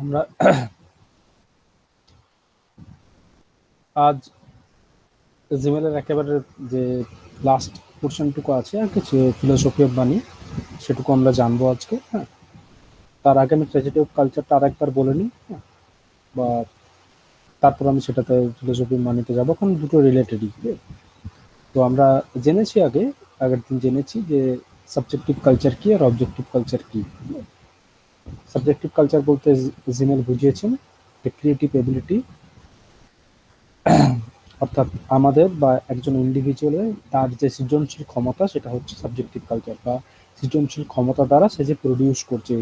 আমরা আজ জিমেলের একেবারে যে লাস্ট পোর্শনটুকু আছে আর কিছু ফিলোসফি অফ মানি সেটুকু আমরা জানবো আজকে। হ্যাঁ, তার আগে আমি ট্র্যাজেডি অফ কালচারটা আরেকবার বলে নিই, বা তারপর আমি সেটাতে ফিলোসফি মানিতে যাবো, কারণ দুটো রিলেটেডই। তো আমরা জেনেছি আগের দিন জেনেছি যে সাবজেক্টিভ কালচার কি আর অবজেক্টিভ কালচার কি। সাবজেক্টিভ কালচার বলতে জিমেল বুঝিয়েছেন যে ক্রিয়েটিভ এবিলিটি, অর্থাৎ আমাদের বা একজন ইন্ডিভিজুয়ালের তার যে সৃজনশীল ক্ষমতা সেটা হচ্ছে সাবজেক্টিভ কালচার, বা সৃজনশীল ক্ষমতা দ্বারা সে যে প্রডিউস করছে।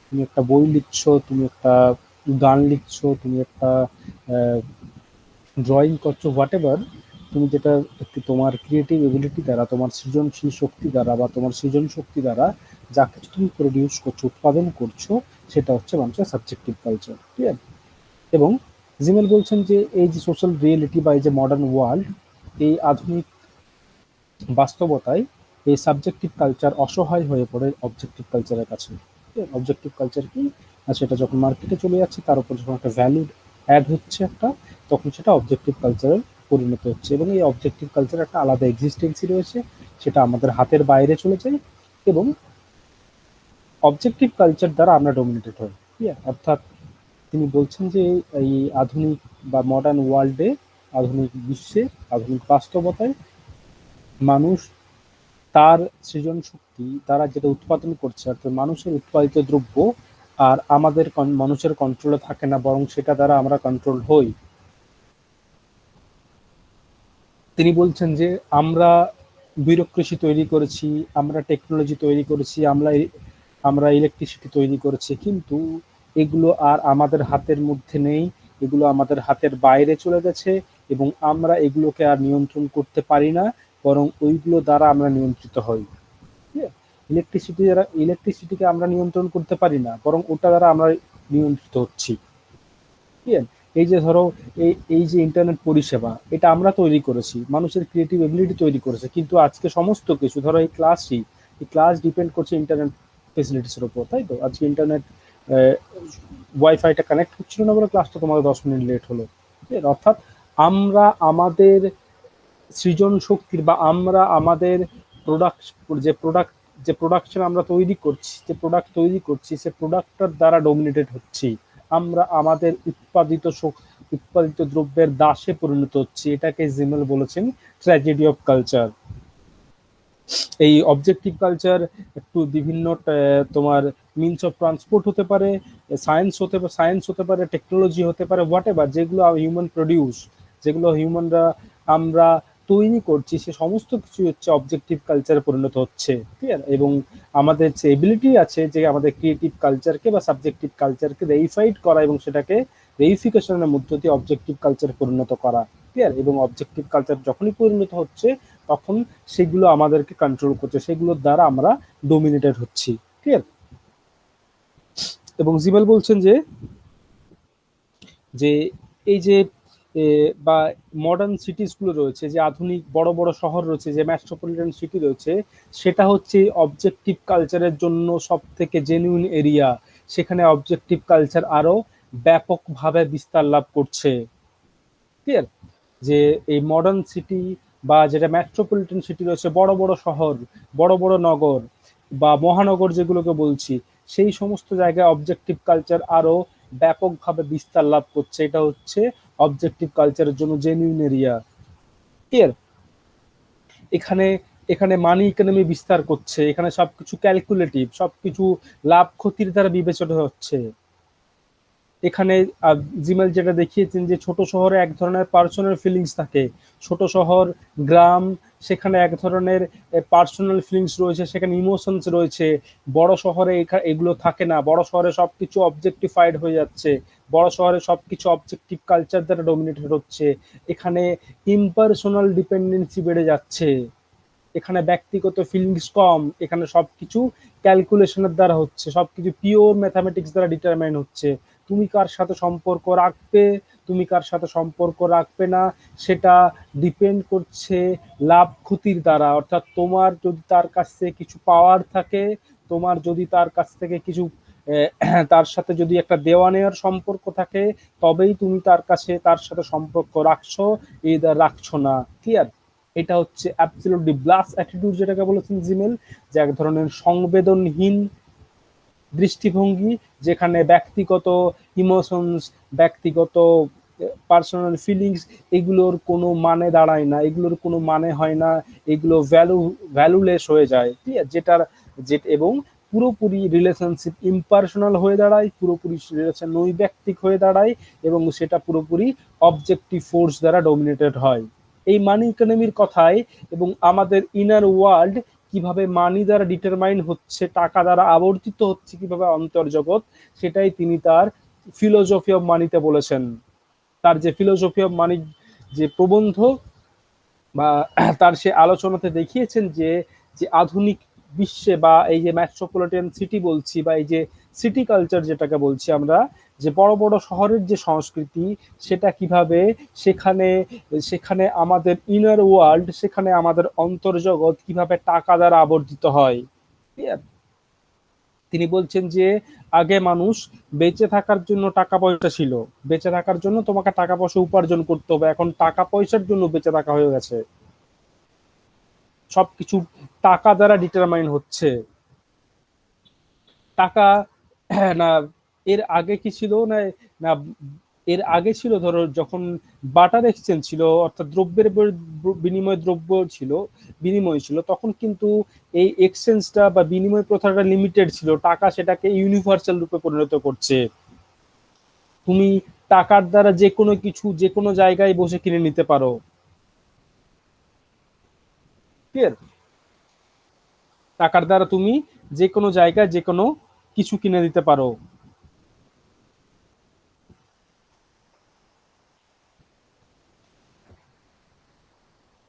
তুমি একটা বই লিখছো, তুমি একটা গান লিখছো, তুমি একটা ড্রয়িং করছো, হোয়াট এভার, তুমি যেটা তোমার ক্রিয়েটিভ এবিলিটি দ্বারা, তোমার সৃজনশীল শক্তি দ্বারা বা তোমার সৃজন শক্তি দ্বারা যা কিছু তুমি প্রডিউস করছো, উৎপাদন করছো, সেটা হচ্ছে মানুষের সাবজেক্টিভ কালচার। ঠিক আছে? এবং জিমেল বলছেন যে এই যে সোশ্যাল রিয়েলিটি বা এই যে মডার্ন ওয়ার্ল্ড, এই আধুনিক বাস্তবতায় এই সাবজেক্টিভ কালচার অসহায় হয়ে পড়ে অবজেক্টিভ কালচারের কাছে। অবজেক্টিভ কালচার কি? আর সেটা যখন মার্কেটে চলে যাচ্ছে, তার উপর যখন একটা ভ্যালু অ্যাড হচ্ছে একটা, তখন সেটা অবজেক্টিভ কালচারে পরিণত হচ্ছে। এবং এই অবজেক্টিভ কালচার একটা আলাদা এক্সিস্টেন্সই রয়েছে, সেটা আমাদের হাতের বাইরে চলে যায়। এবং অবজেক্টিভ কালচার দ্বারা আমরা ডমিনেটেড হই। অর্থাৎ তিনি বলছেন যে এই আধুনিক বা মডার্ন ওয়ার্ল্ডে, আধুনিক বিশ্বে, আধুনিক বাস্তবতায় মানুষ তার সৃজন শক্তি তারা যেটা উৎপাদন করছে, অর্থাৎ মানুষের উৎপাদিত দ্রব্য আর আমাদের মানুষের কন্ট্রোলে থাকে না, বরং সেটা দ্বারা আমরা কন্ট্রোল হই। তিনি বলছেন যে আমরা ব্যুরোক্রেসি তৈরি করেছি, আমরা টেকনোলজি তৈরি করেছি, আমরা ইলেকট্রিসিটি তৈরি করেছি, কিন্তু এগুলো আর আমাদের হাতের মধ্যে নেই, এগুলো আমাদের হাতের বাইরে চলে গেছে, এবং আমরা এগুলোকে আর নিয়ন্ত্রণ করতে পারি না, বরং ওইগুলো দ্বারা আমরা নিয়ন্ত্রিত হই। ইলেকট্রিসিটিকে আমরা নিয়ন্ত্রণ করতে পারি না, বরং ওটা দ্বারা আমরা নিয়ন্ত্রিত হচ্ছি। ঠিক আছে? এই যে ধরো এই যে ইন্টারনেট পরিষেবা, এটা আমরা তৈরি করেছি, মানুষের ক্রিয়েটিভ এবিলিটি তৈরি করেছে, কিন্তু আজকে সমস্ত কিছু ধরো এই ক্লাস ডিপেন্ড করছে ইন্টারনেট ফেসিলিটিসের উপর, তাই তো? আজকে ইন্টারনেট ওয়াইফাইটা কানেক্ট হচ্ছিল না বলে ক্লাসটা তোমাদের 10 মিনিট লেট হলো। অর্থাৎ আমরা আমাদের সৃজন শক্তির বা আমরা আমাদের প্রোডাক্ট যে প্রোডাকশন আমরা তৈরি করছি, যে প্রোডাক্ট তৈরি করছি, সে প্রোডাক্টটার দ্বারা ডমিনেটেড হচ্ছি। আমরা আমাদের উৎপাদিত দ্রব্যের দাসে পরিণত হচ্ছি। এটাকে জিমেল বলেছেন ট্র্যাজেডি অফ কালচার। এই অবজেক্টিভ কালচার একটু বিভিন্ন তোমার মিনস অফ ট্রান্সপোর্ট হতে পারে, সায়েন্স হতে পারে, টেকনোলজি হতে পারে, হোয়াট এভার, যেগুলো হিউম্যান প্রডিউস, যেগুলো হিউম্যানরা আমরা তৈরি করছি, সে সমস্ত কিছু হচ্ছে অবজেক্টিভ কালচারে পরিণত হচ্ছে। ঠিক আছে? এবং আমাদের যে এবিলিটি আছে যে আমাদের ক্রিয়েটিভ কালচারকে বা সাবজেক্টিভ কালচারকে রেইফাইড করা এবং সেটাকে রেইফিকেশনের মধ্য দিয়ে অবজেক্টিভ কালচারে পরিণত করা। ঠিক আছে? এবং অবজেক্টিভ কালচার যখনই পরিণত হচ্ছে, তখন সেগুলো আমাদেরকে কন্ট্রোল করছে, সেগুলোর দ্বারা আমরা ডমিনেটেড হচ্ছি। ঠিক আছে? এবং জিমেল বলছেন যে যে এই যে বা মডার্ন সিটিস গুলো রয়েছে, যে আধুনিক বড় বড় শহর রয়েছে, যে মেট্রোপলিটন সিটি রয়েছে, সেটা হচ্ছে অবজেক্টিভ কালচারের জন্য সব থেকে জেনুইন এরিয়া। সেখানে অবজেক্টিভ কালচার আরো ব্যাপকভাবে বিস্তার লাভ করছে। ক্লিয়ার? যে এই মডার্ন সিটি বা যেটা মেট্রোপলিটন সিটি রয়েছে, বড় বড় শহর, বড় বড় নগর বা মহানগর যেগুলোকে বলছি, সেই সমস্ত জায়গায় অবজেক্টিভ কালচার আরো ব্যাপকভাবে বিস্তার লাভ করছে। এটা হচ্ছে অবজেক্টিভ কালচারের জন্য জেনুইন এরিয়া। ক্লিয়ার? এখানে এখানে মানি ইকোনমি বিস্তার করছে, এখানে সবকিছু ক্যালকুলেটিভ, সবকিছু লাভ ক্ষতির দ্বারা বিবেচনা হচ্ছে। এখানে জিমেল যেটা দেখিয়েছেন যে ছোট শহরে এক ধরনের পার্সোনাল ফিলিংস থাকে, ছোট শহর, গ্রাম, সেখানে এক ধরনের পার্সোনাল ফিলিংস রয়েছে, সেখানে ইমোশনস রয়েছে। বড় শহরে এগুলো থাকে না, বড় শহরে সবকিছু অবজেক্টিফাইড হয়ে যাচ্ছে, বড় শহরে সবকিছু অবজেক্টিভ কালচার দ্বারা ডমিনেটেড হচ্ছে। এখানে ইমপার্সোনাল ডিপেন্ডেন্সি বেড়ে যাচ্ছে, এখানে ব্যক্তিগত ফিলিংস কম, এখানে সবকিছু ক্যালকুলেশনের দ্বারা হচ্ছে, সবকিছু পিওর ম্যাথামেটিক্স দ্বারা ডিটারমাইন হচ্ছে। তুমি কার সাথে সম্পর্ক রাখবে, তুমি কার সাথে সম্পর্ক রাখবে না, সেটা ডিপেন্ড করছে লাভ ক্ষতির দ্বারা। অর্থাৎ তোমার যদি তার কাছ থেকে কিছু পাওয়ার থাকে, তোমার যদি তার কাছ থেকে কিছু তার সাথে যদি একটা দেওয়া নেওয়ার সম্পর্ক থাকে তবেই তুমি তার সাথে সম্পর্ক রাখছো, এইদার রাখছো না। ক্লিয়ার? এটা হচ্ছে অ্যাবসলিউটলি ব্লাস অ্যাটিটিউড যেটাকে বলেছেন জিমেল, যে এক ধরনের সংবেদনহীন দৃষ্টিভঙ্গি, যেখানে ব্যক্তিগত ইমোশনস, ব্যক্তিগত পার্সোনাল ফিলিংস, এগুলোর কোনো মানে দাঁড়ায় না, এগুলোর কোনো মানে হয় না, এগুলো ভ্যালুলেস হয়ে যায়। ঠিক আছে? এবং পুরোপুরি রিলেশনশিপ ইম্পার্সোনাল হয়ে দাঁড়ায়, পুরোপুরি রিলেশন নৈব্যক্তিক হয়ে দাঁড়ায়, এবং সেটা পুরোপুরি অবজেক্টিভ ফোর্স দ্বারা ডমিনেটেড হয়। এই মানি ইকোনমির কথায় এবং আমাদের ইনার ওয়ার্ল্ড কিভাবে মানি দ্বারা ডিটারমাইন হচ্ছে, টাকা দ্বারা আবর্তিত হচ্ছে কিভাবে অন্তর্জগৎ, সেটাই তিনি তার ফিলোসফি অফ মানিতে বলেছেন। তার যে ফিলোসফি অফ মানি যে প্রবন্ধ বা তার সে আলোচনাতে দেখিয়েছেন যে যে আধুনিক বিশ্বে বা এই যে মেট্রোপলিটন সিটি বলছি, বা এই যে সিটি কালচার যেটাকে বলছি আমরা, যে বড় বড় শহরের যে সংস্কৃতি, সেটা কিভাবে সেখানে সেখানে আমাদের ইনার ওয়ার্ল্ড, সেখানে আমাদের অন্তর্জগৎ কিভাবে টাকা দ্বারা আবর্তিত হয়। তিনি বলছেন যে আগে মানুষ বেঁচে থাকার জন্য টাকা পয়সা ছিল, বেঁচে থাকার জন্য তোমাকে টাকা পয়সা উপার্জন করতে হবে, এখন টাকা পয়সার জন্য বেঁচে থাকা হয়ে গেছে, সবকিছু টাকা দ্বারা ডিটারমাইন হচ্ছে। টাকা না, এর আগে কি ছিল না, না এর আগে ছিল ধরো যখন বাটার এক্সচেঞ্জ ছিল, অর্থাৎ দ্রব্যের বিনিময় ছিল, তখন কিন্তু এই এক্সচেঞ্জটা বা বিনিময় প্রথাটা লিমিটেড ছিল, টাকা সেটাকে ইউনিভার্সাল রূপে পরিণত করছে। তুমি টাকার দ্বারা যে কোনো কিছু যে কোনো জায়গায় বসে কিনে নিতে পারো। ক্লিয়ার? টাকার দ্বারা তুমি যে কোনো জায়গায় যে কোনো কিছু কিনে দিতে পারো।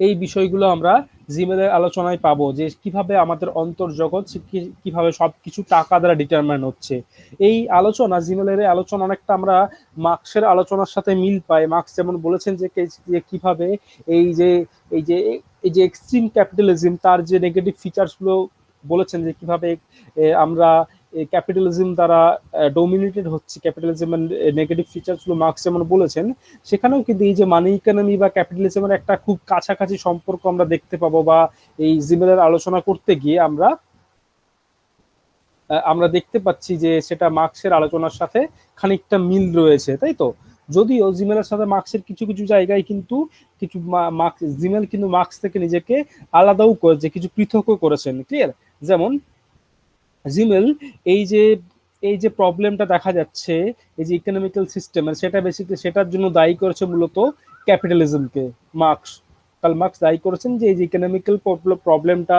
এই বিষয়গুলো আমরা জিমেলের আলোচনায় পাবো, যে কিভাবে আমাদের অন্তর্জগৎ কিভাবে সবকিছু টাকা দ্বারা ডিটারমাইন হচ্ছে। এই আলোচনা, জিমেলের এই আলোচনা অনেকটা আমরা মার্কসের আলোচনার সাথে মিল পাই। মার্কস যেমন বলেছেন যে কিভাবে এই যে এই যে এই যে এক্সট্রিম ক্যাপিটালিজম, তার যে নেগেটিভ ফিচার্স গুলো বলেছেন, যে কিভাবে আমরা ক্যাপিটালিজম দ্বারা ডোমিনেটেড হচ্ছে, ক্যাপিটালিজম নেগেটিভ ফিচার্স গুলো মার্কস যেমন বলেছেন, সেখানেও কিন্তু এই যে মানি ইকোনমি বা ক্যাপিটালিজমের একটা খুব কাছাকাছি সম্পর্ক আমরা দেখতে পাবো, বা এই জিমেলের আলোচনা করতে গিয়ে আমরা আমরা দেখতে পাচ্ছি যে সেটা মার্কসের আলোচনার সাথে খানিকটা মিল রয়েছে, তাই তো? যদিও জিমেলের সাথে মার্কসের কিছু কিছু জায়গায় কিন্তু কিছু জিমেল কিন্তু মার্কস থেকে নিজেকে আলাদাও করেছে, কিছু পৃথকও করেছেন। ক্লিয়ার? যেমন জিমেল এই যে প্রবলেমটা দেখা যাচ্ছে এই যে ইকোনমিক্যাল সিস্টেমের, সেটা বেসিক্যালি সেটার জন্য দায়ী করেছে মূলত ক্যাপিটালিজমকে। মার্কস কার্ল মার্কস দায়ী করেছেন যে এই যে ইকোনমিক্যাল প্রবলেমটা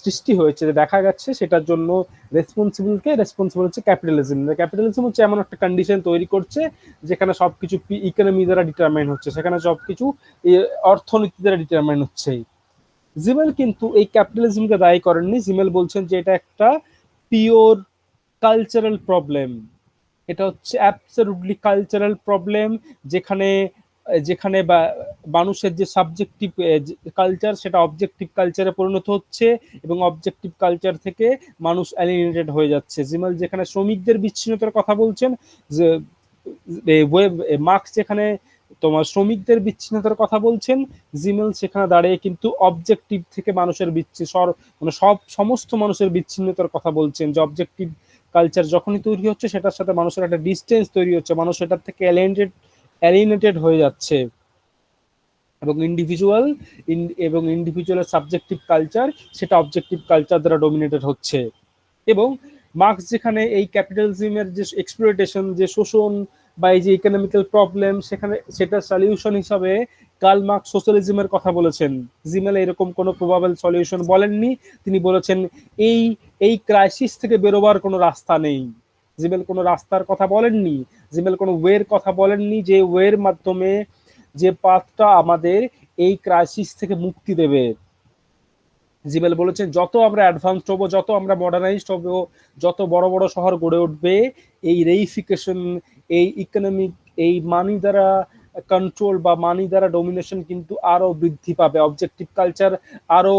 সৃষ্টি হয়েছে, দেখা যাচ্ছে সেটার জন্য রেসপন্সিবল হচ্ছে ক্যাপিটালিজম। ক্যাপিটালিজম হচ্ছে এমন একটা কন্ডিশন তৈরি করছে যেখানে সবকিছু ইকোনমি দ্বারা ডিটারমাইন হচ্ছে, সেখানে সবকিছু অর্থনীতি দ্বারা ডিটারমাইন হচ্ছে। জিমেল কিন্তু এই ক্যাপিটালিজমকে দায়ী করেননি। জিমেল বলছেন যে এটা একটা পিওর কালচারাল প্রবলেম, এটা হচ্ছে অ্যাবসলিউটলি কালচারাল প্রবলেম, যেখানে যেখানে মানুষের যে সাবজেক্টিভ কালচার সেটা অবজেক্টিভ কালচারে পরিণত হচ্ছে, এবং অবজেক্টিভ কালচার থেকে মানুষ অ্যালিয়েনেটেড হয়ে যাচ্ছে। জিমেল যেখানে শ্রমিকদের বিচ্ছিন্নতার কথা বলছেন, যে মার্কস যেখানে তোমার শ্রমিকদের বিচ্ছিন্নতার কথা বলছেন, জিমেল সেখানে দাঁড়িয়ে কিন্তু অবজেক্টিভ থেকে মানুষের মানে সমস্ত মানুষের বিচ্ছিন্নতার কথা বলছেন, যে অবজেক্টিভ কালচার যখনই তৈরি হচ্ছে সেটার সাথে মানুষের একটা ডিস্টেন্স তৈরি হচ্ছে, মানুষ সেটার থেকে অ্যালিয়েনেটেড হয়ে যাচ্ছে, এবং ইন্ডিভিজুয়ালের সাবজেক্টিভ কালচার সেটা অবজেক্টিভ কালচার দ্বারা ডমিনেটেড হচ্ছে। এবং মার্কস যেখানে এই ক্যাপিটালিজমের যে এক্সপ্লয়টেশন, যে শোষণ বা এই যে ইকোনমিক্যাল প্রবলেম, সেটা সলিউশন হিসাবে কার্ল মার্কস সোশ্যালিজমের কথা বলেছেন। জিমেল এরকম কোনো প্রবাবল সলিউশন বলেননি। তিনি বলেছেন এই এই ক্রাইসিস থেকে বেরোবার কোনো রাস্তা নেই। জিমেল কোনো রাস্তার কথা বলেননি, জিমেল কোনো ওয়ের কথা বলেননি, যে ওয়ের মাধ্যমে যে পাথটা আমাদের এই ক্রাইসিস থেকে মুক্তি দেবে। জিমেল বলেছেন যত আমরা অ্যাডভান্সড হবো, যত আমরা মডার্নাইজড হবো, যত বড় বড় শহর গড়ে উঠবে, এই রেইফিকেশন, এই ইকোনমিক, এই মানি দ্বারা কন্ট্রোল বা মানি দ্বারা ডমিনেশন কিন্তু আরো বৃদ্ধি পাবে, অবজেক্টিভ কালচার আরো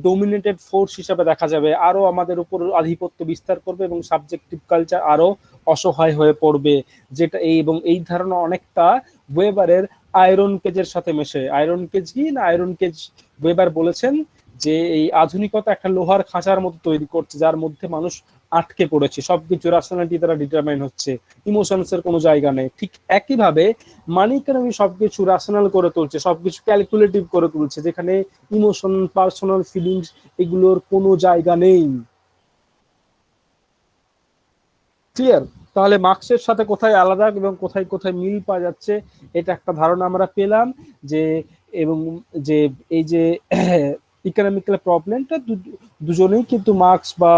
ডোমিনেটেড ফোর্স হিসাবে দেখা যাবে, আরো আমাদের উপর আধিপত্য বিস্তার করবে এবং সাবজেক্টিভ কালচার আরো অসহায় হয়ে পড়বে। যেটা এবং এই ধারণা অনেকটা ওয়েবারের আয়রন কেজের সাথে মেশে। আয়রন কেজ কি না, আয়রন কেজ ওয়েবার বলেছেন যে এই আধুনিকতা একটা লোহার খাঁচার মতো তৈরি করছে, যার মধ্যে মানুষ আটকে পড়েছে, সবকিছু রাশনালিটি দ্বারা ডিটারমাইন হচ্ছে, ইমোশনস এর কোনো জায়গা নেই। ঠিক একইভাবে মানি ইকোনমি সবকিছু রাশনাল করে তুলছে, সবকিছু ক্যালকুলেটিভ করে তুলছে, যেখানে ইমোশন, পার্সোনাল ফিলিংস এগুলোর কোনো জায়গা নেই। ক্লিয়ার? তাহলে মার্কসের সাথে কোথায় আলাদা এবং কোথায় কোথায় মিল পাওয়া যাচ্ছে, এটা একটা ধারণা আমরা পেলাম। যে এবং যে এই যে ইকোনমিক্যাল প্রবলেমটা দুজনেই কিন্তু মার্কস বা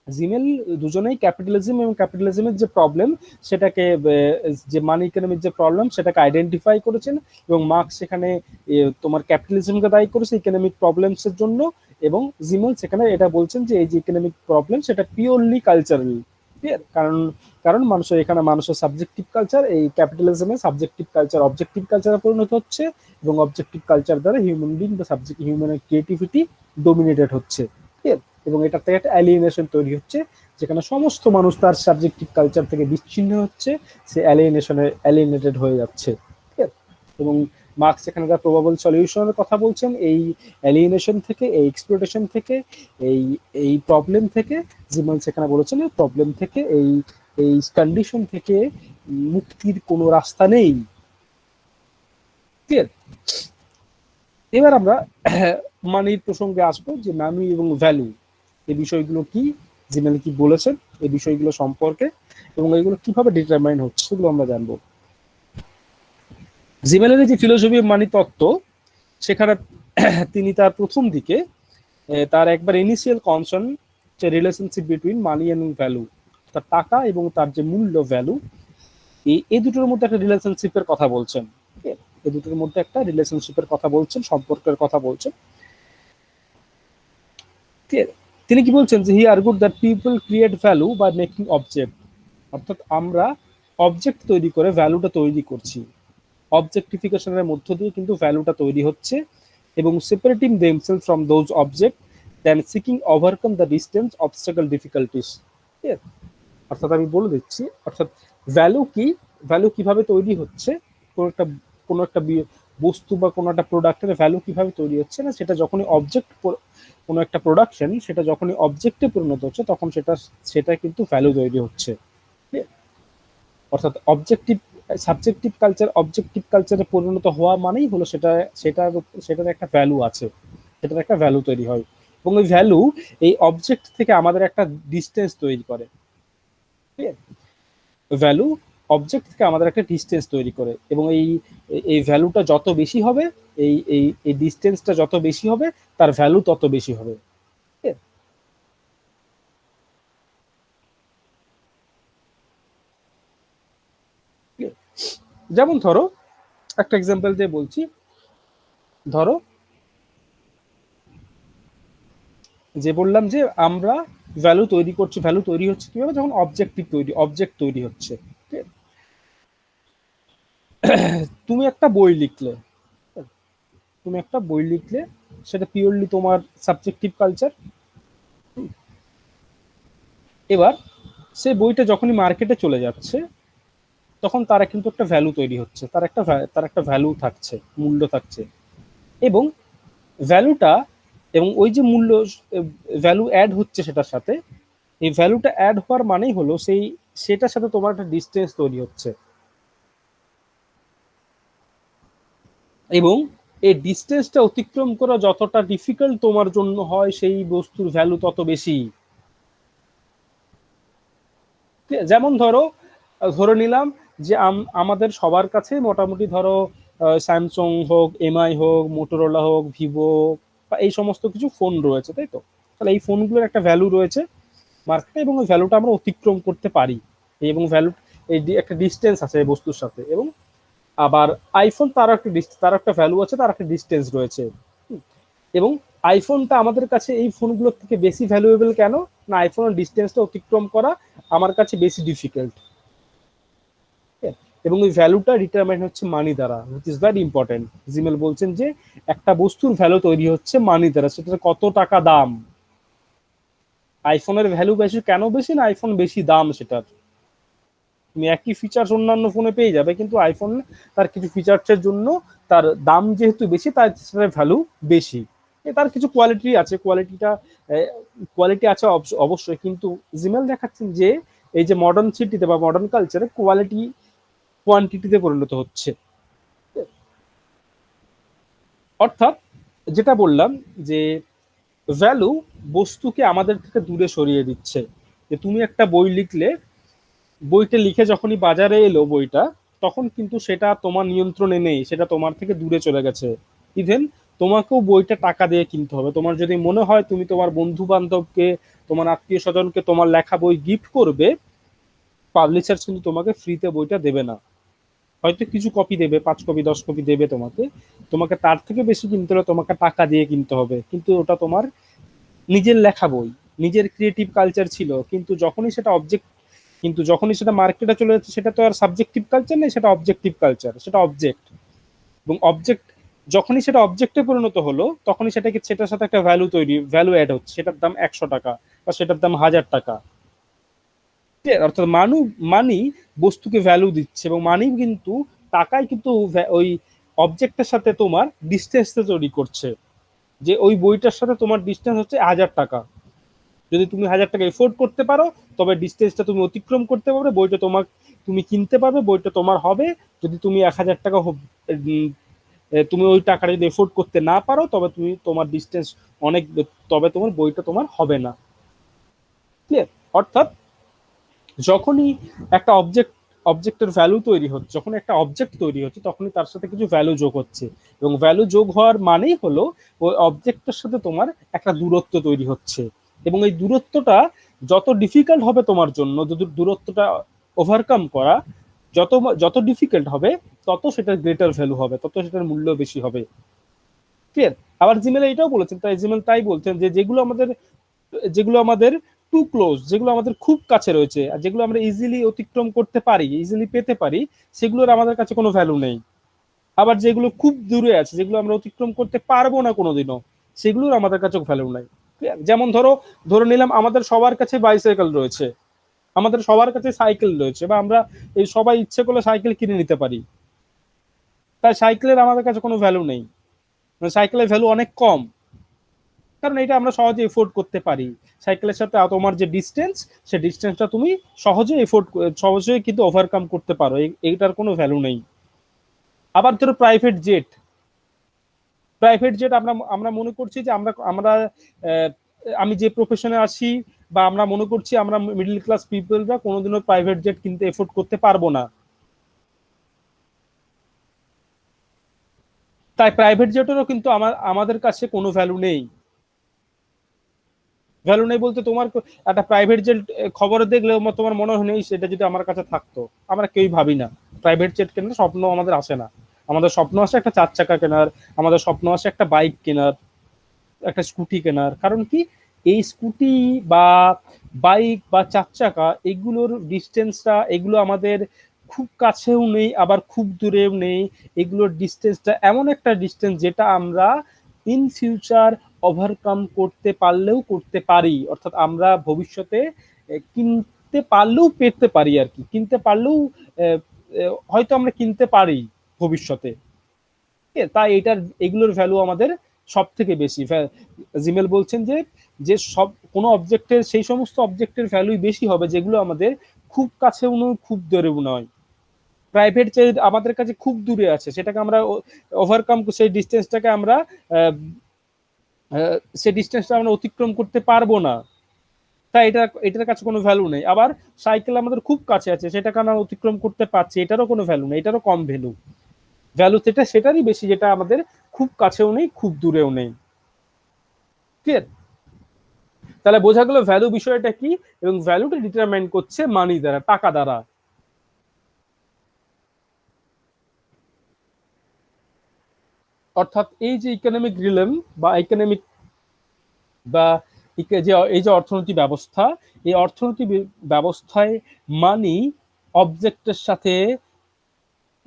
জিমেল দুজনেই ক্যাপিটালিজম এবং ক্যাপিটালিজমের যে প্রবলেম সেটাকে, যে মানি ইকোনমির যে প্রবলেম সেটাকে আইডেন্টিফাই করেছেন, এবং মার্কস সেখানে তোমার ক্যাপিটালিজমকে দায়ী করেছে ইকোনমিক প্রবলেমস এর জন্য, এবং জিমেল সেখানে এটা বলছেন যে এই যে ইকোনমিক প্রবলেম সেটা পিওরলি কালচারাল। ক্লিয়ার? কারণ কারণ মানুষের এখানে মানুষের সাবজেক্টিভ কালচার এই ক্যাপিটালিজমে সাবজেক্টিভ কালচার অবজেক্টিভ কালচারে পরিণত হচ্ছে, এবং অবজেক্টিভ কালচার দ্বারা হিউম্যান বিং বা সাবজেক্ট হিউম্যানের ক্রিয়েটিভিটি ডোমিনেটেড হচ্ছে। ক্লিয়ার? এবং এটা থেকে একটা অ্যালিয়েনেশন তৈরি হচ্ছে, যেখানে সমস্ত মানুষ তার সাবজেক্টিভ কালচার থেকে বিচ্ছিন্ন হচ্ছে, সে অ্যালিয়েনেটেড হয়ে যাচ্ছে। ঠিক আছে? এবং মার্কস এখানে তার প্রবাবল সলিউশনের কথা বলছেন এই অ্যালিয়েনেশন থেকে, এই এক্সপ্লুটেশন থেকে, এই এই প্রবলেম থেকে। যেমন সেখানে বলেছেন এই প্রবলেম থেকে, এই এই কন্ডিশন থেকে মুক্তির কোনো রাস্তা নেই। ঠিক আছে? এবার আমরা মানির প্রসঙ্গে আসবো, যে মানি এবং ভ্যালু এই বিষয়গুলো কি, জিমেল কি বলেছেন এই বিষয়গুলো সম্পর্কে, এবং এগুলো কিভাবে ডিটারমাইন হচ্ছে সেগুলো আমরা জানবো। জিমেলের যে ফিলোসফি অফ মানি তত্ত্ব, সেখানে তিনি তার প্রথম দিকে তার একবার ইনিশিয়াল কনসার্ন যে রিলেশনশিপ বিটুইন মানি এবং ভ্যালু, তার টাকা এবং তার যে মূল্য ভ্যালু, এই দুটোর মধ্যে একটা রিলেশনশিপের কথা বলছেন। এই দুটোর মধ্যে একটা রিলেশনশিপের কথা বলছেন, সম্পর্কের কথা বলছেন। তিনি কি বলছেন যে he argued that people create value by making object, অর্থাৎ আমরা অবজেক্ট তৈরি করে ভ্যালুটা তৈরি করছি, অবজেক্টিফিকেশনের মধ্য দিয়ে কিন্তু ভ্যালুটা তৈরি হচ্ছে, এবং separating themselves from those object then seeking overcome the distance obstacle difficulties. অর্থাৎ আমি বলে দিচ্ছি, অর্থাৎ ভ্যালু কি, ভ্যালু কিভাবে তৈরি হচ্ছে, কোনো একটা বস্তু বা কোনো একটা প্রোডাক্টের ভ্যালু কিভাবে তৈরি হচ্ছে না, সেটা যখনই অবজেক্ট, কোনো একটা প্রোডাকশন সেটা যখনই অবজেক্টে পরিণত হচ্ছে তখন সেটা কিন্তু ভ্যালু তৈরি হচ্ছে। অর্থাৎ অবজেক্টিভ সাবজেক্টিভ কালচার অবজেক্টিভ কালচারে পরিণত হওয়া মানেই হলো সেটার একটা ভ্যালু আছে, সেটার একটা ভ্যালু তৈরি হয়, এবং ওই ভ্যালু এই অবজেক্ট থেকে আমাদের একটা ডিস্টেন্স তৈরি করে। ঠিক আছে? ভ্যালু অবজেক্ট থেকে আমাদের একটা ডিস্টেন্স তৈরি করে, এবং এই ভ্যালুটা যত বেশি হবে, এই এই এই ডিস্টেন্সটা যত বেশি হবে, তার ভ্যালু তত বেশি হবে। যেমন ধরো একটা এক্সাম্পল দিয়ে বলছি, ধরো যে বললাম যে আমরা ভ্যালু তৈরি করছি, ভ্যালু তৈরি হচ্ছে কিভাবে, যখন অবজেক্ট তৈরি হচ্ছে। তুমি একটা বই লিখলে, তুমি একটা বই লিখলে, সেটা পিওরলি তোমার সাবজেক্টিভ কালচার। এবার সেই বইটা যখনই মার্কেটে চলে যাচ্ছে, তখন তারা কিন্তু একটা ভ্যালু তৈরি হচ্ছে, তার একটা ভ্যালু থাকছে, মূল্য থাকছে, এবং ভ্যালুটা এবং ওই যে মূল্য, ভ্যালু অ্যাড হচ্ছে সেটার সাথে, এই ভ্যালুটা অ্যাড হওয়ার মানেই হলো সেটার সাথে তোমার একটা ডিস্টেন্স তৈরি হচ্ছে, এবং এই ডিস্টেন্সটা অতিক্রম করা যতটা ডিফিকাল্ট তোমার জন্য হয়, সেই বস্তুর ভ্যালু তত বেশি। যেমন ধরো, ধরে নিলাম যে আমাদের সবার কাছে মোটামুটি ধরো স্যামসং হোক, এমআই হোক, মোটরোলা হোক, ভিভো বা এই সমস্ত কিছু ফোন রয়েছে, তাই তো? তাহলে এই ফোনগুলোর একটা ভ্যালু রয়েছে মার্কেটে, এবং ওই ভ্যালুটা আমরা অতিক্রম করতে পারি, এবং ভ্যালু এই একটা ডিস্টেন্স আছে এই বস্তুর সাথে। এবং আবার আইফোন, তার একটা ভ্যালু আছে, তার একটা ডিস্টেন্স রয়েছে। এবং আইফোনটা আমাদের কাছে এই ফোনগুলোর থেকে বেশি ভ্যালুয়েবল কেন, না আইফোনের ডিস্টেন্সটা অতিক্রম করা আমার কাছে বেশি ডিফিকাল্ট। এবং ওই ভ্যালুটা ডিটারমাইন হচ্ছে মানি দ্বারা, which is very important. Gmail বলছেন যে একটা বস্তুর ভ্যালু তৈরি হচ্ছে মানি দ্বারা, সেটার কত টাকা দাম। আইফোনের ভ্যালু বেশি কেন বেশি না, আইফোন বেশি দাম সেটার। তুমি একই ফিচার্স অন্যান্য ফোনে পেয়ে যাবে, কিন্তু আইফোন তার কিছু ফিচার্সের জন্য তার দাম যেহেতু বেশি, তার সেটার ভ্যালু বেশি। তার কিছু কোয়ালিটি আছে, কোয়ালিটি আছে অবশ্যই, কিন্তু জিমেল দেখাচ্ছেন যে এই যে মডার্ন সিটিতে বা মডার্ন কালচারে কোয়ালিটি কোয়ান্টিটিতে পরিণত হচ্ছে। অর্থাৎ যেটা বললাম যে ভ্যালু বস্তুকে আমাদের থেকে দূরে সরিয়ে দিচ্ছে। যে তুমি একটা বই লিখলে, বইটা লিখে যখনই বাজারে এলো বইটা, তখন কিন্তু সেটা তোমার নিয়ন্ত্রণে নেই, সেটা তোমার থেকে দূরে চলে গেছে। ইভেন তোমাকেও বইটা টাকা দিয়ে কিনতে হবে। তোমার যদি মনে হয় তুমি তোমার বন্ধু বান্ধবকে, তোমার আত্মীয় স্বজনকে তোমার লেখা বই গিফট করবে, পাবলিশার কিন্তু তোমাকে ফ্রিতে বইটা দেবে না। হয়তো কিছু কপি দেবে, 5 কপি 10 কপি দেবে তোমাকে, তোমাকে তার থেকে বেশি কিনতে হলে তোমাকে টাকা দিয়ে কিনতে হবে। কিন্তু ওটা তোমার নিজের লেখা বই, নিজের ক্রিয়েটিভ কালচার ছিল। কিন্তু যখনই সেটা মার্কেটে চলে যাচ্ছে, সেটা তো আর সাবজেক্টিভ কালচার নেই, সেটা অবজেক্টিভ কালচার, সেটা অবজেক্ট। এবং অবজেক্ট যখনই সেটা অবজেক্টে পরিণত হলো, তখনই সেটার সাথে একটা ভ্যালু অ্যাড হচ্ছে। সেটার দাম 100 টাকা বা সেটার দাম 1000 টাকা। অর্থাৎ মানি বস্তুকে ভ্যালু দিচ্ছে, এবং মানি কিন্তু টাকায় কিন্তু ওই অবজেক্টের সাথে তোমার ডিস্টেন্সটা তৈরি করছে। যে ওই বইটার সাথে তোমার ডিস্টেন্স হচ্ছে 1000 টাকা। যদি তুমি 1000 টাকা এফোর্ড করতে পারো, তবে ডিস্টেন্সটা তুমি অতিক্রম করতে পারবে, বইটা তুমি কিনতে পারবে, বইটা তোমার হবে। যদি তুমি 1000 টাকা তুমি ওই টাকাটা যদি এফোর্ড করতে না পারো, তবে তোমার ডিস্টেন্স অনেক, তবে তোমার বইটা তোমার হবে না। ক্লিয়ার? অর্থাৎ যখনই একটা অবজেক্টের ভ্যালু তৈরি হচ্ছে, যখন একটা অবজেক্ট তৈরি হচ্ছে, তখনই তার সাথে কিছু ভ্যালু যোগ হচ্ছে। এবং ভ্যালু যোগ হওয়ার মানেই হলো ওই অবজেক্টের সাথে তোমার একটা দূরত্ব তৈরি হচ্ছে। এবং এই দূরত্বটা যত ডিফিকাল্ট হবে তোমার জন্য, যদি দূরত্বটা ওভারকাম করা যত যত ডিফিকাল্ট হবে, তত সেটার গ্রেটার ভ্যালু হবে, তত সেটার মূল্য বেশি হবে। ক্লিয়ার? আবার জিমেল এটাও বলেছেন, জিমেল তাই বলছেন যে যেগুলো আমাদের টু ক্লোজ, যেগুলো আমাদের খুব কাছে রয়েছে, আর যেগুলো আমরা ইজিলি অতিক্রম করতে পারি, ইজিলি পেতে পারি, সেগুলোর আমাদের কাছে কোনো ভ্যালু নেই। আবার যেগুলো খুব দূরে আছে, যেগুলো আমরা অতিক্রম করতে পারবো না কোনোদিনও, সেগুলোর আমাদের কাছে ভ্যালু নাই। যেমন ধরে নিলাম আমাদের সবার কাছে বাইসাইকেল রয়েছে, আমাদের সবার কাছে সাইকেল রয়েছে, বা আমরা এই সবাই ইচ্ছে করলে সাইকেল কিনে নিতে পারি। তাই সাইকেলের আমাদের কাছে কোনো ভ্যালু নেই, সাইকেলের ভ্যালু অনেক কম, কারণ এটা আমরা সহজে এফোর্ড করতে পারি। সাইকেলের সাথে তোমার যে ডিস্টেন্স, সে ডিস্টেন্সটা তুমি সহজে কিন্তু ওভারকাম করতে পারো, এইটার কোনো ভ্যালু নেই। আবার ধরো প্রাইভেট জেট আমরা আমরা মনে করছি যে আমরা আমরা আমি যে প্রফেশনে আছি, বা আমরা মনে করছি আমরা মিডল ক্লাস পিপলরা কোনোদিনও প্রাইভেট জেট কিনতে এফোর্ড করতে পারবো না। তাই প্রাইভেট জেটেরও কিন্তু আমাদের কাছে কোনো ভ্যালু নেই বলতে, তোমার একটা প্রাইভেট জেট খবরে দেখলে তোমার মনে হয় নেই সেটা যদি আমার কাছে থাকতো। আমরা কেউই ভাবি না প্রাইভেট জেট কেনার স্বপ্ন আমাদের আসে না। আমাদের স্বপ্ন আসে একটা 4 চাকা কেনার, আমাদের স্বপ্ন আসে একটা বাইক কেনার, একটা স্কুটি কেনার। কারণ কি, এই স্কুটি বা বাইক বা 4 চাকা, এগুলোর ডিস্টেন্সটা, এগুলো আমাদের খুব কাছেও নেই, আবার খুব দূরেও নেই। এগুলোর ডিস্টেন্সটা এমন একটা ডিস্টেন্স যেটা আমরা ইন ফিউচার ওভারকাম করতে পারলেও করতে পারি। অর্থাৎ আমরা ভবিষ্যতে কিনতে পারলেও পেতে পারি আর কি, কিনতে পারলেও হয়তো আমরা কিনতে পারি ভবিষ্যতে। তাই এগুলোর ভ্যালু আমাদের সব থেকে বেশি। জিমেল বলছেন যে যে সব কোনো অবজেক্টের, সেই সমস্ত অবজেক্টের ভ্যালুই বেশি হবে যেগুলো আমাদের খুব কাছেও নয়, খুব দূরেও নয়। প্রাইভেট যে আমাদের কাছে খুব দূরে আছে, সেটাকে আমরা ওভারকাম, সেই ডিস্টেন্সটাকে আমরা সেই ডিস্টেন্সটা আমরা অতিক্রম করতে পারবো না। তাই এটার কাছে কোনো ভ্যালু নেই। আবার সাইকেল আমাদের খুব কাছে আছে, সেটাকে আমরা অতিক্রম করতে পারছি, এটারও কোনো ভ্যালু নেই, এটারও কম ভ্যালু। ভ্যালু সেটারই বেশি যেটা আমাদের খুব কাছেও নেই, খুব দূরেও নেই। ক্লিয়ার? তাহলে বোঝা গেল ভ্যালু বিষয়টা কি, এবং ভ্যালুটা ডিটারমাইন করছে মানি দ্বারা, টাকা দ্বারা। অর্থাৎ এই যে ইকোনমিক রিলেম বা ইকোনমিক বা যে এই যে অর্থনীতি ব্যবস্থা, এই অর্থনীতি ব্যবস্থায় মানি অবজেক্টের সাথে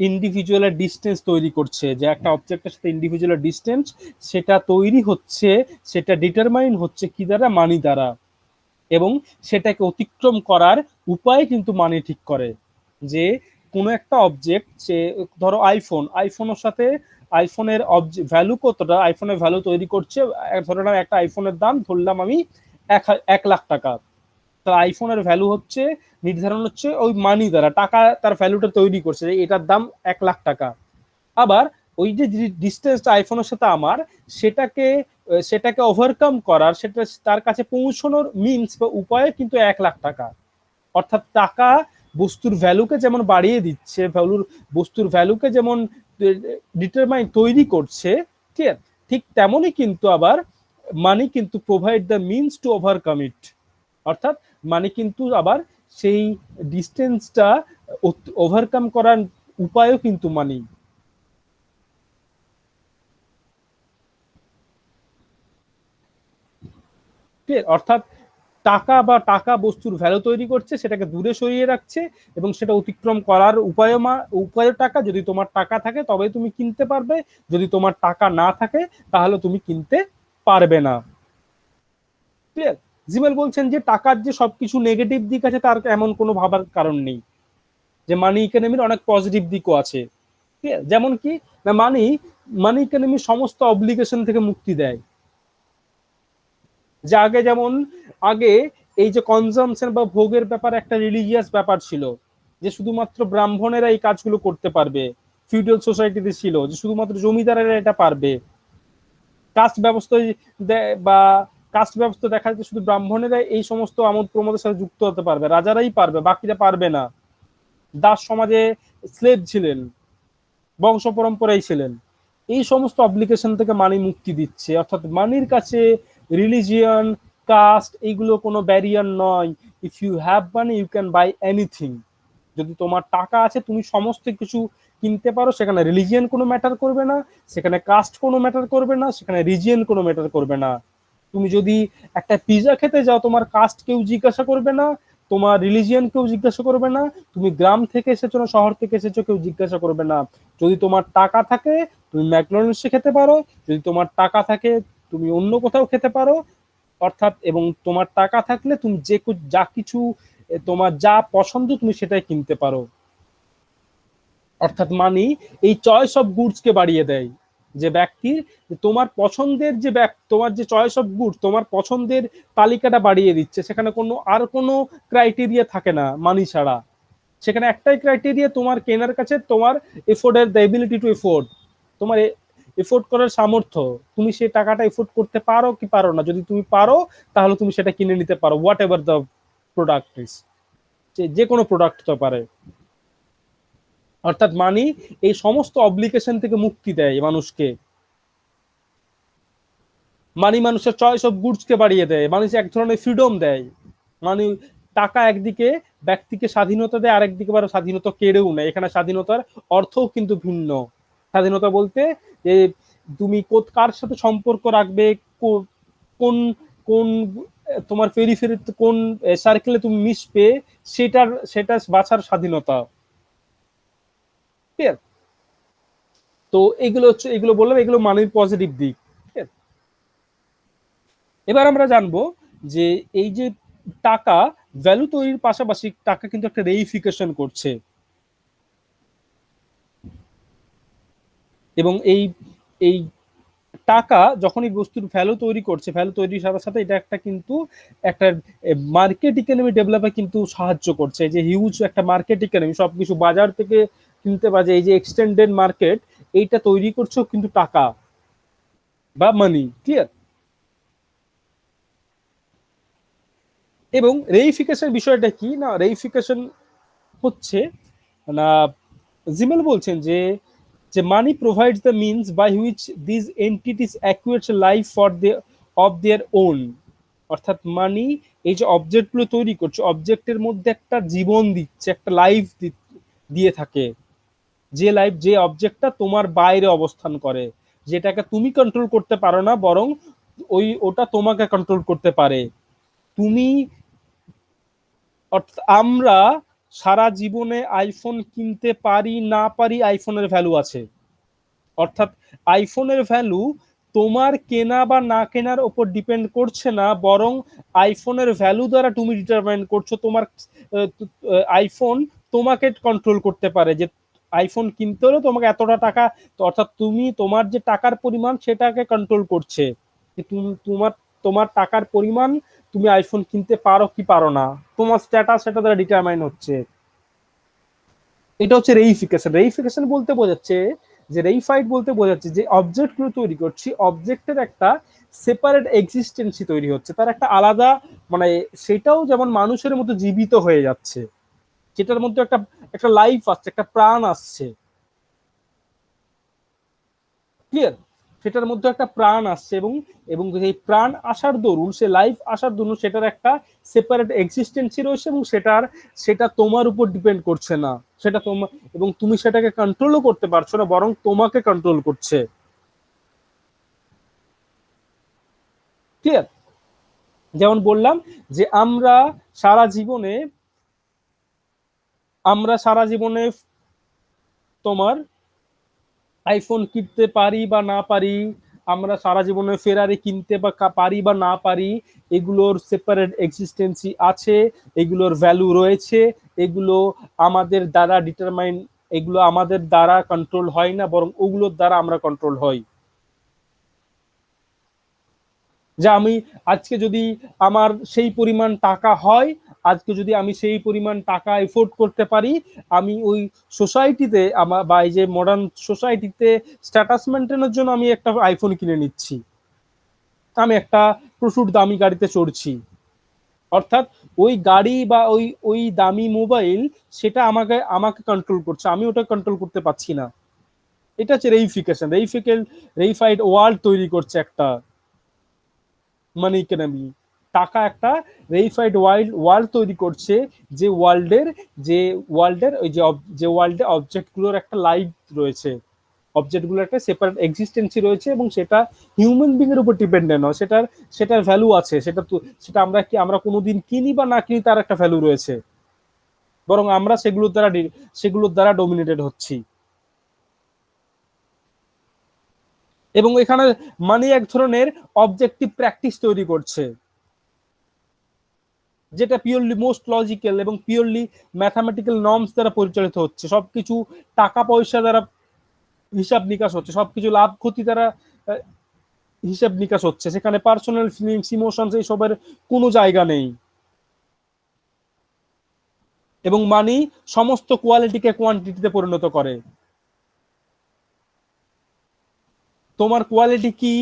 ইন্ডিভিজুয়াল ডিস্টেন্স তৈরি করছে, যে একটা অবজেক্টের সাথে ইন্ডিভিজুয়াল ডিস্টেন্স সেটা তৈরি হচ্ছে, সেটা ডিটারমাইন হচ্ছে কি দ্বারা? মানি দ্বারা। এবং সেটাকে অতিক্রম করার উপায় কিন্তু মানি ঠিক করে। যে কোনো একটা অবজেক্ট, সে ধরো আইফোনের সাথে আইফোনের ভ্যালু কতটা, আইফোনের ভ্যালু তৈরি করছে, ধরে নাও একটা আইফোনের দাম ধরলাম আমি 1 লাখ টাকা। তার আইফোনের ভ্যালু হচ্ছে নির্ধারণ হচ্ছে ওই মানি দ্বারা, টাকা তার ভ্যালুটা তৈরি করছে, এটার দাম 1 লাখ টাকা। আবার ওই যে ডিস্টেন্সটা আইফোনের সাথে আমার, সেটাকে সেটাকে ওভারকাম করার, সেটা তার কাছে পৌঁছানোর মিনস বা উপায় কিন্তু 1 লাখ টাকা। অর্থাৎ টাকা বস্তুর ভ্যালুকে যেমন বাড়িয়ে দিচ্ছে, বস্তুর ভ্যালুকে যেমন ডিটারমাইন তৈরি করছে, ঠিক আছে, ঠিক তেমনই কিন্তু আবার মানি কিন্তু provide the means to overcome ইট। অর্থাৎ মানি কিন্তু আবার সেই ডিস্টেন্সটা ওভারকাম করার উপায়ও কিন্তু মানি। অর্থাৎ টাকা বস্তুর ভ্যালু তৈরি করছে, সেটাকে দূরে সরিয়ে রাখছে, এবং সেটা অতিক্রম করার উপায় টাকা। যদি তোমার টাকা থাকে তবে তুমি কিনতে পারবে, যদি তোমার টাকা না থাকে তাহলে তুমি কিনতে পারবে না। ক্লিয়ার? জিমেল বলছেন যে টাকার যে সবকিছু নেগেটিভ দিক আছে তার এমন কোনো ভাবার কারণ নেই, যে মানি ইকোনমির অনেক পজিটিভ দিকও আছে। ঠিক আছে? যেমন কি না, মানি ইকোনমি সমস্ত অব্লিগেশন থেকে মুক্তি দেয়। যে আগে এই যে কনজামশন বা ভোগের ব্যাপার একটা রিলিজিয়াস ব্যাপার ছিল, যে শুধুমাত্র ব্রাহ্মণেরা এই কাজগুলো করতে পারবে। ফিউডাল সোসাইটিতে ছিল যে শুধুমাত্র জমিদারেরা এটা পারবে। কাস্ট ব্যবস্থা বা কাস্ট ব্যবস্থা দেখা যাচ্ছে শুধু ব্রাহ্মণেরা এই সমস্ত আমোদ প্রমোদের সাথে যুক্ত হতে পারবে, রাজারাই পারবে, বাকিরা পারবে না। দাস সমাজে স্লেভ ছিলেন, বংশ পরম্পরাই ছিলেন। এই সমস্ত অব্লিগেশন থেকে মানি মুক্তি দিচ্ছে। অর্থাৎ মানির কাছে রিলিজিয়ন, কাস্ট এইগুলো কোনো ব্যারিয়ার নয়। If you have money you can buy anything. যদি তোমার টাকা আছে তুমি সমস্ত কিছু কিনতে পারো, সেখানে রিলিজিয়ন কোনো ম্যাটার করবে না, সেখানে কাস্ট কোনো ম্যাটার করবে না, সেখানে রিজিয়ন কোনো ম্যাটার করবে না। তুমি যদি একটা পিজা খেতে যাও, তোমার কাস্ট কেউ জিজ্ঞাসা করবে না, তোমার রিলিজিয়ন কেউ জিজ্ঞাসা করবে না, তুমি গ্রাম থেকে এসেছো না শহর থেকে এসেছো কেউ জিজ্ঞাসা করবে না। যদি তোমার টাকা থাকে তুমি ম্যাকডোনাল্ডসে খেতে পারো, যদি তোমার টাকা থাকে তুমি অন্য কোথাও খেতে পারো। অর্থাৎ এবং তোমার টাকা থাকলে তুমি যা কিছু তোমার যা পছন্দ তুমি সেটাই কিনতে পারো। অর্থাৎ মানি এই চয়েস অফ গুডস কে বাড়িয়ে দেয়। যে ব্যক্তির তোমার পছন্দের তোমার যে চয়েস অফ গুড, তোমার পছন্দের তালিকাটা বাড়িয়ে দিচ্ছে। সেখানে কোনো ক্রাইটেরিয়া থাকে না মানি ছাড়া। সেখানে একটাই ক্রাইটেরিয়া, তোমার কেনার কাছে তোমার এফোর্ডের দ্য এবিলিটি টু এফোর্ড, তোমার এফোর্ড করার সামর্থ্য, তুমি সেই টাকাটা এফোর্ড করতে পারো কি পারো না। যদি তুমি পারো তাহলে তুমি সেটা কিনে নিতে পারো, হোয়াট এভার দ্য প্রোডাক্ট ইস, যে কোনো প্রোডাক্ট তো পারে। অর্থাৎ মানি এই সমস্ত অব্লিগেশন থেকে মুক্তি দেয় মানুষকে। মানি মানুষের চয়েস অফ গুডস কে বাড়িয়ে দেয়, মানুষ এক ধরনের ফ্রিডম দেয়। মানে টাকা একদিকে ব্যক্তিকে স্বাধীনতা দেয়, আরেকদিকে আবার স্বাধীনতা কেড়েও নেয়। এখানে স্বাধীনতার অর্থও কিন্তু ভিন্ন। স্বাধীনতা বলতে যে তুমি কার সাথে সম্পর্ক রাখবে, কোন কোন তোমার পেরিফেরিতে কোন সার্কেলে তুমি মিশবে, সেটা বাছার স্বাধীনতা। ঠিক আছে? তো এগুলো বললাম, এগুলো মানির পজিটিভ দিক। এবার আমরা জানবো যে এই যে টাকা ভ্যালু তৈরির পাশাপাশি টাকা কিন্তু একটা রেইফিকেশন করছে, এবং এই এই টাকা যখনই বস্তুর ভ্যালু তৈরি করছে, ভ্যালু তৈরির সাথে সাথে এটা একটা মার্কেট ইকোনমি ডেভেলপে কিন্তু সাহায্য করছে। যে হিউজ একটা মার্কেট ইকোনমি, সবকিছু বাজার থেকে কিনতে পারে, এই যে এক্সটেন্ডেড মার্কেট, এইটা তৈরি করছেও কিন্তু টাকা বা মানি। ক্লিয়ার? এবং রেইফিকেশন বিষয়টা কি না, রেইফিকেশন হচ্ছে না, জিমেল বলছেন যে যে money provides the means by which this entities actuates life for of their own. অর্থাৎ মানি এই যে অবজেক্টগুলো তৈরি করছে, অবজেক্টের মধ্যে একটা জীবন দিচ্ছে, একটা লাইফ দিয়ে থাকে। যে অবজেক্টটা তোমার বাইরে অবস্থান করে, যেটাকে তুমি কন্ট্রোল করতে পারো না, বরং ওটা তোমাকে কন্ট্রোল করতে পারে। তুমি অর্থাৎ আমরা সারা জীবনে আইফোন কিনতে পারি না পারি আইফোনের ভ্যালু আছে। অর্থাৎ আইফোনের ভ্যালু তোমার কেনা বা না কেনার ওপর ডিপেন্ড করছে না, বরং আইফোনের ভ্যালু দ্বারা তুমি ডিটারমাইন করছো তোমার আইফোন তোমাকে কন্ট্রোল করতে পারে যে আইফোন কিনতে হলে তোমাকে এতটা টাকা, অর্থাৎ তুমি তোমার যে টাকার পরিমাণ সেটাকে কন্ট্রোল করছে। তোমার তোমার টাকার পরিমাণ তুমি আইফোন কিনতে পারো কি পারো না, তোমার স্ট্যাটাস সেটা দ্বারা ডিটারমাইন হচ্ছে। এটা হচ্ছে রেইফিকেশন। রেইফিকেশন বলতে বোঝাচ্ছে যে রেইফাইড বলতে বোঝাচ্ছে যে অবজেক্ট গুলো তৈরি করছি, অবজেক্টের একটা সেপারেট এক্সিস্টেন্সি তৈরি হচ্ছে, তার একটা আলাদা মানে সেটাও যেমন মানুষের মতো জীবিত হয়ে যাচ্ছে, যেটার মধ্যে একটা একটা লাইফ আসছে, একটা প্রাণ আসছে। ক্লিয়ার? সেটার মধ্যে একটা প্রাণ আসছে এবং এবং সেই প্রাণ আসার দরুন, সে লাইফ আসার দরুন সেটার একটা সেপারেট এক্সিস্টেন্সি রয়েছে এবং সেটা তোমার উপর ডিপেন্ড করছে না, সেটা তোমার এবং তুমি সেটাকে কন্ট্রোলও করতে পারছো না, বরং তোমাকে কন্ট্রোল করছে। ক্লিয়ার? যেমন বললাম যে সারা জীবনে আমরা সারা জীবনে তোমার আইফোন কিনতে পারি বা না পারি, আমরা সারা জীবনে ফেরারি কিনতে বা পারি বা না পারি, এগুলোর সেপারেট এক্সিস্টেন্সি আছে, এগুলোর ভ্যালু রয়েছে, এগুলো আমাদের দ্বারা ডিটারমাইন, এগুলো আমাদের দ্বারা কন্ট্রোল হয় না, বরং ওগুলোর দ্বারা আমরা কন্ট্রোল হই। যে আমি আজকে যদি আমার সেই পরিমাণ টাকা হয়, আজকে যদি আমি সেই পরিমাণ টাকা এফোর্ড করতে পারি, আমি ওই সোসাইটিতে আমার বা এই যে মডার্ন সোসাইটিতে স্ট্যাটাস মেনটেনের জন্য আমি একটা আইফোন কিনে নিচ্ছি, আমি একটা প্রচুর দামি গাড়িতে চড়ছি। অর্থাৎ ওই গাড়ি বা ওই ওই দামি মোবাইল সেটা আমাকে আমাকে কন্ট্রোল করছে, আমি ওটা কন্ট্রোল করতে পারছি না। এটা হচ্ছে রেইফিকেশন। রেইফাইড ওয়ার্ল্ড তৈরি করছে একটা মানি ইকোনমি। টাকা একটা রেইফাইড ওয়ার্ল্ড তৈরি করছে, যে ওয়ার্ল্ডের ওই যে ওয়ার্ল্ডে অবজেক্ট গুলোর একটা লাইফ রয়েছে, অবজেক্ট গুলোর একটা সেপারেট এক্সিস্টেন্সি রয়েছে এবং সেটা হিউম্যান বিং এর উপর ডিপেন্ডেন্ট নয়, সেটার ভ্যালু আছে, সেটা আমরা কোনোদিন কিনি বা না কিনি তার একটা ভ্যালু রয়েছে, বরং আমরা সেগুলোর দ্বারা ডমিনেটেড হচ্ছি। এবং এখানে মানি এক ধরনের অবজেক্টিভ প্র্যাকটিস তৈরি করছে, যেটা পিওরলি মোস্ট লজিক্যাল এবং পিওরলি ম্যাথামেটিক্যাল নর্মস দ্বারা পরিচালিত হচ্ছে, সবকিছু টাকা পয়সা দ্বারা হিসাব নিকাশ হচ্ছে, সবকিছু লাভ ক্ষতি দ্বারা হিসাব নিকাশ হচ্ছে, সেখানে পার্সোনাল ফিলিংস ইমোশনস এইসবের কোনো জায়গা নেই। এবং মানি সমস্ত কোয়ালিটিকে কোয়ান্টিটিতে পরিণত করে। তোমার কোয়ালিটি কি,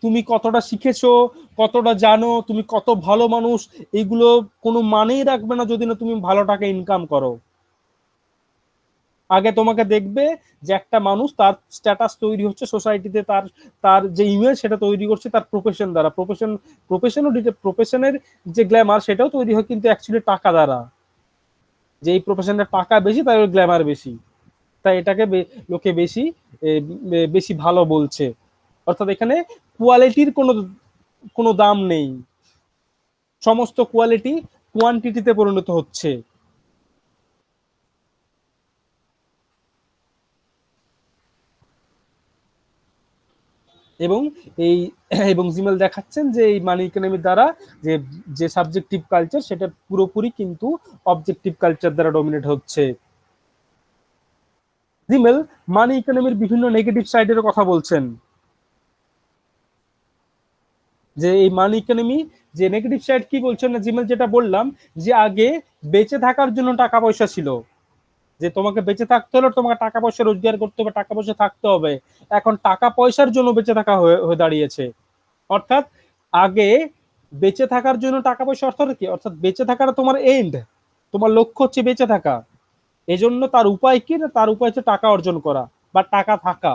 তুমি কতটা শিখেছো, কতটা জানো, তুমি কত ভালো মানুষ, এগুলো কোনো মানেই রাখবে না যদি না তুমি ভালো টাকা ইনকাম করো। আগে তোমাকে দেখবে যে একটা মানুষ তার স্ট্যাটাস তৈরি হচ্ছে সোসাইটিতে, তার তার যে ইমেজ সেটা তৈরি করছে তার প্রফেশন দ্বারা, প্রফেশনের যে গ্ল্যামার সেটাও তৈরি হয় কিন্তু অ্যাকচুয়ালি টাকা দ্বারা, যে এই প্রফেশনের টাকা বেশি তাই ওর গ্ল্যামার বেশি, তাই এটাকে লোকে বেশি বেশি ভালো বলছে। অর্থাৎ এখানে কোয়ালিটির কোনো কোনো দাম নেই, সমস্ত কোয়ালিটি কোয়ান্টিটিতে পরিণত হচ্ছে। এবং এই এবং জিমেল দেখাচ্ছেন যে এই মানি ইকোনমির দ্বারা যে যে সাবজেক্টিভ কালচার সেটা পুরোপুরি কিন্তু অবজেক্টিভ কালচার দ্বারা ডমিনেট হচ্ছে। জিমেল মানি ইকোনমির বিভিন্ন নেগেটিভ সাইডের কথা বলছেন, যে এই মানি ইকোনমি যে নেগেটিভ সাইড কি বলছেন না, জিমেল যেটা বললাম যে আগে বেঁচে থাকার জন্য টাকা পয়সা ছিল, যে তোমাকে বেঁচে থাকতে হলে তোমাকে টাকা পয়সা রোজগার করতে হবে, টাকা পয়সা থাকতে হবে। এখন টাকা পয়সার জন্য বেঁচে থাকা হয়ে দাঁড়িয়েছে। অর্থাৎ আগে বেঁচে থাকার জন্য টাকা পয়সা, অর্থাৎ কি, অর্থাৎ বেঁচে থাকার তোমার এন্ড, তোমার লক্ষ্য হচ্ছে বেঁচে থাকা, এজন্য তার উপায় কি না, তার উপায় হচ্ছে টাকা অর্জন করা বা টাকা থাকা।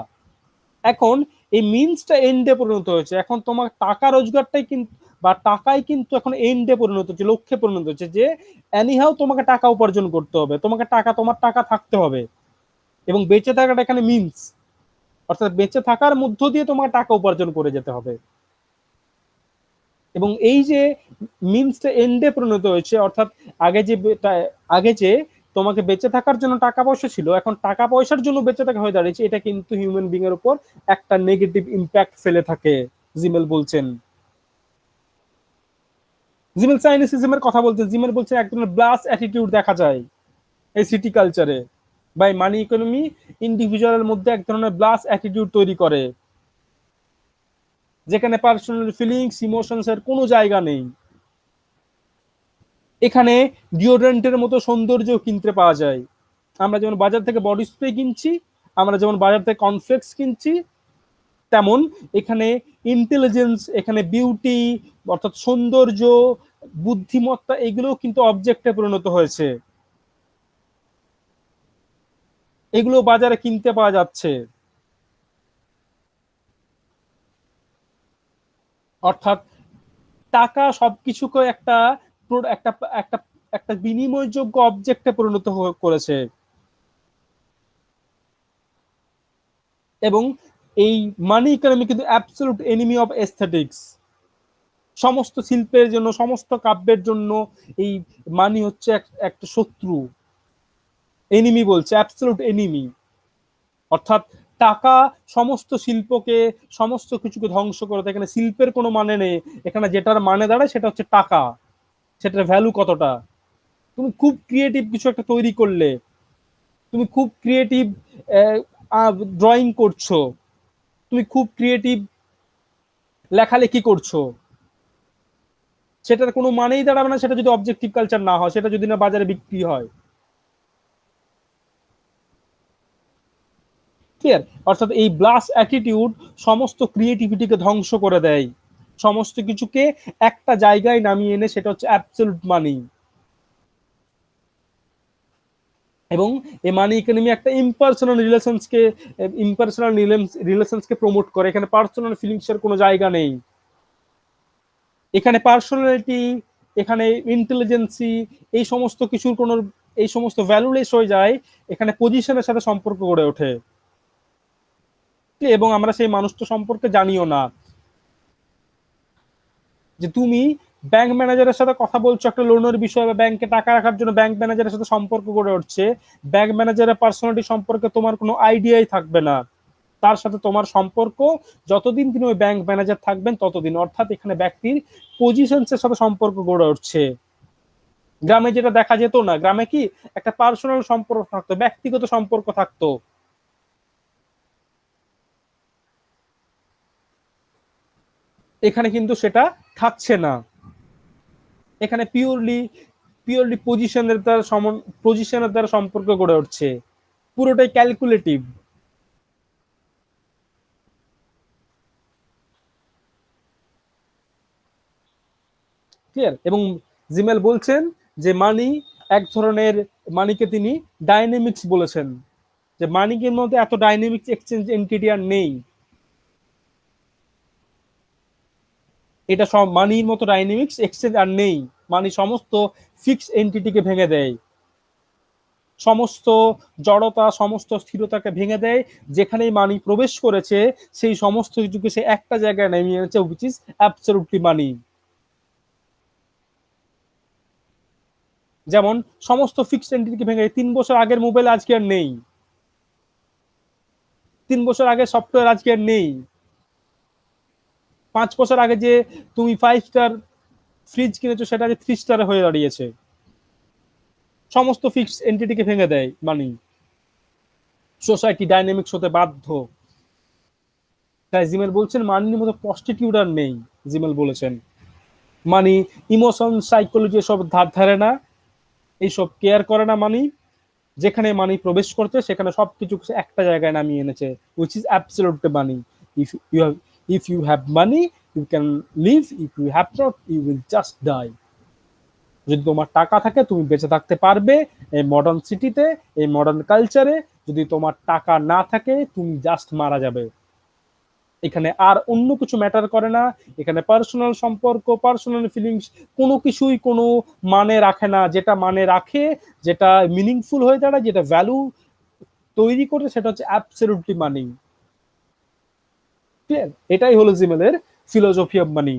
এখন এই মিনসটা এন্ডে পরিণত হয়েছে, এখন তোমার টাকা রোজগারটাই কিন্তু বা টাকাই কিন্তু এখন এন্ডে পরিণত হচ্ছে, লক্ষ্যে পরিণত হচ্ছে, যে এনিহাও তোমাকে টাকা উপার্জন করতে হবে, তোমার টাকা থাকতে হবে। এবং বেঁচে থাকাটা এখানে মিনস, অর্থাৎ বেঁচে থাকার মধ্য দিয়ে তোমাকে টাকা উপার্জন করে যেতে হবে। এবং এই যে মিনসটা এন্ডে পরিণত হয়েছে, অর্থাৎ আগে যে আগে যে তোমাকে বেঁচে থাকার জন্য টাকা পয়সা ছিল, এখন টাকা পয়সার জন্য বেঁচে থাকা হয়ে দাঁড়িয়েছে, এটা কিন্তু হিউম্যান বিং এর উপর একটা নেগেটিভ ইম্প্যাক্ট ফেলে থাকে, জিমেল বলছেন। জিমেল সাইনিসিজমের কথা বলতে জিমেল বলছেন এক ধরনের ব্লাস অ্যাটিটিউড দেখা যায় এই সিটি কালচারে বা মানি ইকোনমি ইন্ডিভিজুয়ালের মধ্যে এক ধরনের ব্লাস অ্যাটিটিউড তৈরি করে, যেখানে পার্সোনাল ফিলিংস ইমোশনস এর কোনো জায়গা নেই। এখানে ডিওড্রেন্টের মতো সৌন্দর্য কিনতে পাওয়া যায়। আমরা যেমন বাজার থেকে বডি স্প্রে কিনছি, আমরা যেমন বাজার থেকে কনফ্লেক্স কিনছি, তেমন এখানে ইন্টেলিজেন্স, এখানে বিউটি অর্থাৎ সৌন্দর্য, বুদ্ধিমত্তা, এগুলোও কিন্তু অবজেক্টে পরিণত হয়েছে, এগুলো বাজারে কিনতে পাওয়া যাচ্ছে। অর্থাৎ টাকা সবকিছুকে একটা একটা একটা একটা বিনিময়যোগ্য অবজেক্টে পরিণত করেছে। এবং এই মানি ইকোনমি কিন্তু অ্যাবসলিউট এনিমি অফ এস্থেটিক্স। সমস্ত শিল্পের জন্য, সমস্ত কাব্যের জন্য এই মানি হচ্ছে একটা শত্রু, এনিমি বলছে, অ্যাবসলিউট এনিমি। অর্থাৎ টাকা সমস্ত শিল্পকে, সমস্ত কিছুকে ধ্বংস করে দেয়। এখানে শিল্পের কোনো মানে নেই, এখানে যেটার মানে দাঁড়ায় সেটা হচ্ছে টাকা, সেটার ভ্যালু কতটা। তুমি খুব ক্রিয়েটিভ কিছু একটা তৈরি করলে, তুমি খুব ক্রিয়েটিভ ড্রয়িং করছো, তুমি খুব ক্রিয়েটিভ লেখালেখি করছো, সেটার কোনো মানেই দাঁড়াবে না সেটা যদি অবজেক্টিভ কালচার না হয়, সেটা যদি না বাজারে বিক্রি হয়। ক্লিয়ার? অর্থাৎ এই ব্লাস অ্যাটিটিউড সমস্ত ক্রিয়েটিভিটিকে ধ্বংস করে দেয়, সমস্ত কিছুকে একটা জায়গায় নামিয়ে এনে সেটা হচ্ছে অ্যাবসলিউট মানি। এবং এই মানি ইকোনমি একটা ইম্পার্সোনাল রিলেশনসকে প্রমোট করে। এখানে পার্সোনাল ফিলিংস এর কোনো জায়গা নেই, এখানে পার্সোনালিটি, এখানে ইন্টেলিজেন্সি, এই সমস্ত কিছুর কোনো, এই সমস্ত ভ্যালুলেস হয়ে যায়, এখানে পজিশনের সাথে সম্পর্ক গড়ে ওঠে। এবং আমরা সেই মানুষটা সম্পর্কে জানিও না। যে তুমি ব্যাংক ম্যানেজারের সাথে কথা বলছো একটা লোনের বিষয়ে, বা ব্যাংকে টাকা রাখার জন্য ব্যাংক ম্যানেজারের সাথে সম্পর্ক গড়ে উঠছে, ব্যাংক ম্যানেজারের পার্সোনালিটি সম্পর্কে তোমার কোনো আইডিয়াই থাকবে না। তার সাথে তোমার সম্পর্ক যতদিন তিনি ওই ব্যাংক ম্যানেজার থাকবেন ততদিন। অর্থাৎ এখানে ব্যক্তির পজিশনসের সাথে সম্পর্ক গড়ে উঠছে। গ্রামে যেটা দেখা যেত না, গ্রামে কি একটা পার্সোনাল সম্পর্ক থাকতো, ব্যক্তিগত সম্পর্ক থাকতো, এখানে কিন্তু সেটা থাকছে না। এখানে পিওরলি পজিশনের দ্বারা সম্পর্ক গড়ে উঠছে, পুরোটাই ক্যালকুলেটিভ। ক্লিয়ার? এবং জিমেল বলছেন যে মানি এক ধরনের, মানিকে তিনি ডাইনামিক্স বলেছেন, যে মানিকের মধ্যে এত ডাইনামিক্স এক্সচেঞ্জ এন্টিটি আর নেই। এটা সব মানির মতো ডাইনামিক্স এক্সচেঞ্জ আর নেই। মানি সমস্ত ফিক্সড এন্টিটিকে ভেঙে দেয়, সমস্ত জড়তা, সমস্ত স্থিরতাকে ভেঙে দেয়। যেখানেই মানি প্রবেশ করেছে সেই সমস্ত কিছুকে সে একটা জায়গায় নামিয়ে এনেছে, হুইচ ইজ অ্যাবসলিউটলি মানি। যেমন সমস্ত ফিক্সড এন্টিটিকে ভেঙে, 3 বছর আগের মোবাইল আজকে আর নেই, 3 বছর আগের সফটওয়্যার আজকে আর নেই, 5 বছর আগে যে তুমি 5 স্টার ফ্রিজ কিনেছো সেটা যে 3 স্টার হয়ে দাঁড়িয়েছে। সমস্ত ফিক্সড এন্টিটিকে ভেঙে দেয় মানি। সোসাইটি ডাইনামিক্স হতে বাধ্য। তাই জিমেল বলছেন মানির মতো প্রস্টিটিউট আর নেই। জিমেল বলেছেন মানি ইমোশন, সাইকোলজি এসব ধার ধারে না, এইসব কেয়ার করে না মানি। যেখানে মানি প্রবেশ করছে সেখানে সবকিছু একটা জায়গায় নামিয়ে এনেছে, which is absolute money. If you have money you can live, if you have not you will just die. যদি তোমার টাকা থাকে তুমি বেঁচে থাকতে পারবে এই মডার্ন সিটিতে, এই মডার্ন কালচারে। যদি তোমার টাকা না থাকে তুমি জাস্ট মারা যাবে। এখানে আর অন্য কিছু ম্যাটার করে না, এখানে পার্সোনাল সম্পর্ক, পার্সোনাল ফিলিংস কোনো কিছুই কোনো মানে রাখে না। যেটা মানে রাখে, যেটা মিনিংফুল হয়ে দাঁড়ায়, যেটা ভ্যালু তৈরি করে, সেটা হচ্ছে অ্যাবসলিউটলি মানি। ক্লিয়ার? এটাই হলো জিমেলের ফিলোসফি অফ মানি।